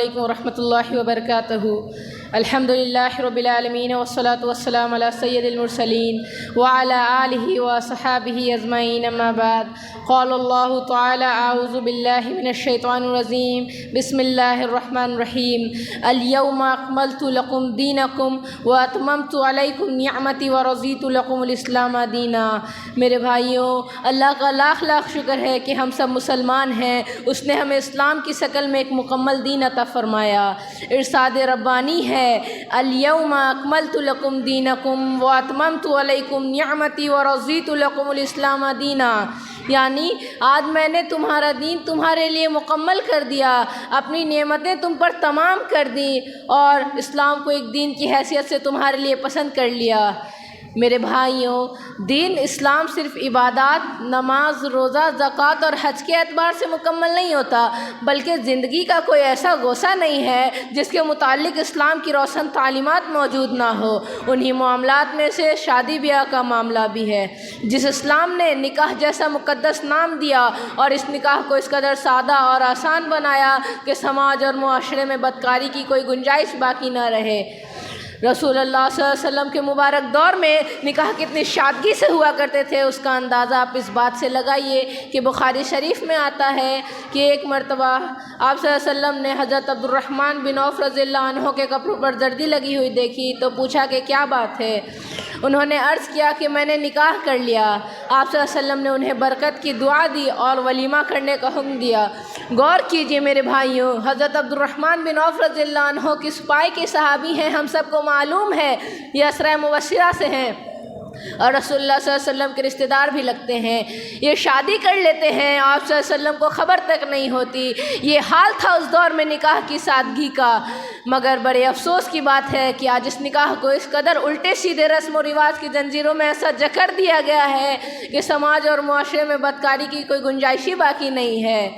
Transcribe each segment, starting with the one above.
علیکم ورحمۃ اللہ وبرکاتہ۔ الحمد للہ رب العالمین والصلاة والسلام علی سید المرسلین وعلی آلہ وصحابہ اجمعین، اما بعد۔ قال اللہ تعالی اعوذ باللہ من الشیطان الرجیم، بسم اللہ الرحمن الرحیم۔ الیوم اکملت لکم دینکم واتممت علیکم نعمتی ورضیت لکم الاسلام دینا۔ میرے بھائیوں، اللہ کا لاکھ لاکھ شکر ہے کہ ہم سب مسلمان ہیں۔ اس نے ہمیں اسلام کی شکل میں ایک مکمل دین عطا فرمایا۔ ارشاد ربانی ہے، الیوم اکملت لکم دینکم واتممت علیکم نعمتی ورضیت لکم الاسلام دینا، یعنی آج میں نے تمہارا دین تمہارے لیے مکمل کر دیا، اپنی نعمتیں تم پر تمام کر دیں اور اسلام کو ایک دین کی حیثیت سے تمہارے لیے پسند کر لیا۔ میرے بھائیوں، دین اسلام صرف عبادات، نماز، روزہ، زکوٰۃ اور حج کے اعتبار سے مکمل نہیں ہوتا، بلکہ زندگی کا کوئی ایسا گوشہ نہیں ہے جس کے متعلق اسلام کی روشن تعلیمات موجود نہ ہو۔ انہی معاملات میں سے شادی بیاہ کا معاملہ بھی ہے، جس اسلام نے نکاح جیسا مقدس نام دیا اور اس نکاح کو اس قدر سادہ اور آسان بنایا کہ سماج اور معاشرے میں بدکاری کی کوئی گنجائش باقی نہ رہے۔ رسول اللہ صلی اللہ علیہ وسلم کے مبارک دور میں نکاح کتنی سادگی سے ہوا کرتے تھے، اس کا اندازہ آپ اس بات سے لگائیے کہ بخاری شریف میں آتا ہے کہ ایک مرتبہ آپ صلی اللہ علیہ وسلم نے حضرت عبد الرحمن بن عوف رضی اللہ عنہ کے کپڑوں پر زردی لگی ہوئی دیکھی تو پوچھا کہ کیا بات ہے۔ انہوں نے عرض کیا کہ میں نے نکاح کر لیا۔ آپ صلی اللہ علیہ وسلم نے انہیں برکت کی دعا دی اور ولیمہ کرنے کا حکم دیا۔ غور کیجئے میرے بھائیوں، حضرت عبد الرحمن بن عوف رضی اللہ عنہ کس پائے کے صحابی ہیں ہم سب کو معلوم ہے، یہ عشرہ مبشرہ سے ہیں اور رسول اللہ صلی اللہ علیہ وسلم کے رشتہ دار بھی لگتے ہیں۔ یہ شادی کر لیتے ہیں، آپ صلی اللہ علیہ وسلم کو خبر تک نہیں ہوتی۔ یہ حال تھا اس دور میں نکاح کی سادگی کا، مگر بڑے افسوس کی بات ہے کہ آج اس نکاح کو اس قدر الٹے سیدھے رسم و رواج کی زنجیروں میں ایسا جکڑ دیا گیا ہے کہ سماج اور معاشرے میں بدکاری کی کوئی گنجائش ہی باقی نہیں ہے۔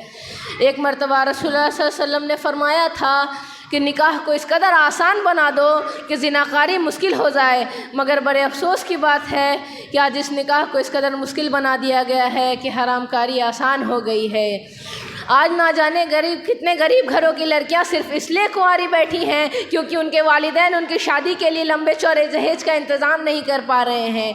ایک مرتبہ رسول اللہ صلی اللہ علیہ وسلم نے فرمایا تھا کہ نکاح کو اس قدر آسان بنا دو کہ زناکاری مشکل ہو جائے، مگر بڑے افسوس کی بات ہے کہ آج اس نکاح کو اس قدر مشکل بنا دیا گیا ہے کہ حرام کاری آسان ہو گئی ہے۔ آج نہ جانے کتنے غریب گھروں کی لڑکیاں صرف اس لیے کنواری بیٹھی ہیں کیونکہ ان کے والدین ان کی شادی کے لیے لمبے چوڑے جہیز کا انتظام نہیں کر پا رہے ہیں۔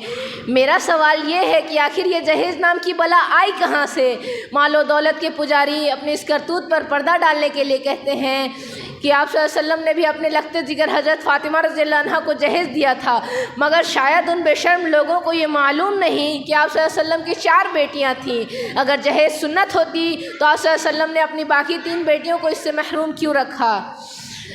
میرا سوال یہ ہے کہ آخر یہ جہیز نام کی بلا آئی کہاں سے؟ مال و دولت کے پجاری اپنی اس کرتوت پر پردہ ڈالنے کے لیے کہتے ہیں کہ آپ صلی اللہ علیہ وسلم نے بھی اپنے لخت جگر حضرت فاطمہ رضی اللہ عنہا کو جہیز دیا تھا، مگر شاید ان بے شرم لوگوں کو یہ معلوم نہیں کہ آپ صلی اللہ علیہ وسلم کی 4 بیٹیاں تھیں۔ اگر جہیز سنت ہوتی تو آپ صلی اللہ علیہ وسلم نے اپنی باقی 3 بیٹیوں کو اس سے محروم کیوں رکھا؟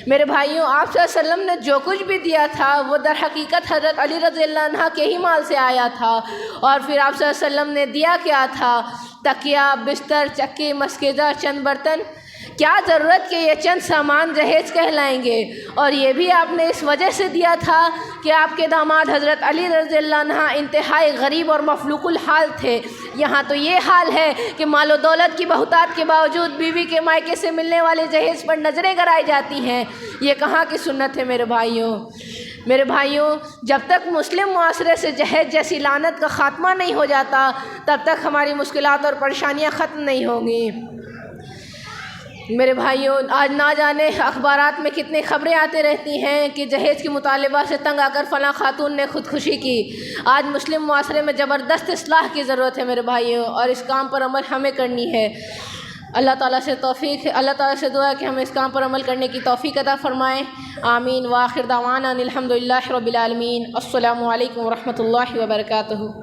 میرے بھائیوں، آپ صلی اللہ علیہ وسلم نے جو کچھ بھی دیا تھا وہ در حقیقت حضرت علی رضی اللہ عنہ کے ہی مال سے آیا تھا، اور پھر آپ صلی اللہ علیہ وسلم نے دیا کیا تھا؟ تکیہ، بستر، چکی، مسکیزہ، چند برتن۔ کیا ضرورت کہ یہ چند سامان جہیز کہلائیں گے؟ اور یہ بھی آپ نے اس وجہ سے دیا تھا کہ آپ کے داماد حضرت علی رضی اللہ عنہ انتہائی غریب اور مفلوق الحال تھے۔ یہاں تو یہ حال ہے کہ مال و دولت کی بہتات کے باوجود بیوی کے مائکے سے ملنے والے جہیز پر نظریں گڑائی جاتی ہیں۔ یہ کہاں کی سنت ہے میرے بھائیوں؟ میرے بھائیوں، جب تک مسلم معاشرے سے جہیز جیسی لعنت کا خاتمہ نہیں ہو جاتا تب تک ہماری مشکلات اور پریشانیاں ختم نہیں ہوں گی۔ میرے بھائیوں، آج نہ جانے اخبارات میں کتنی خبریں آتے رہتی ہیں کہ جہیز کی مطالبہ سے تنگ آ کر فلاں خاتون نے خودکشی کی۔ آج مسلم معاشرے میں زبردست اصلاح کی ضرورت ہے میرے بھائیوں، اور اس کام پر عمل ہمیں کرنی ہے۔ اللہ تعالیٰ سے دعا ہے کہ ہمیں اس کام پر عمل کرنے کی توفیق عطا فرمائے۔ آمین۔ وآخر دعوانا الحمد للہ رب العالمین۔ السلام علیکم ورحمۃ اللہ وبرکاتہ۔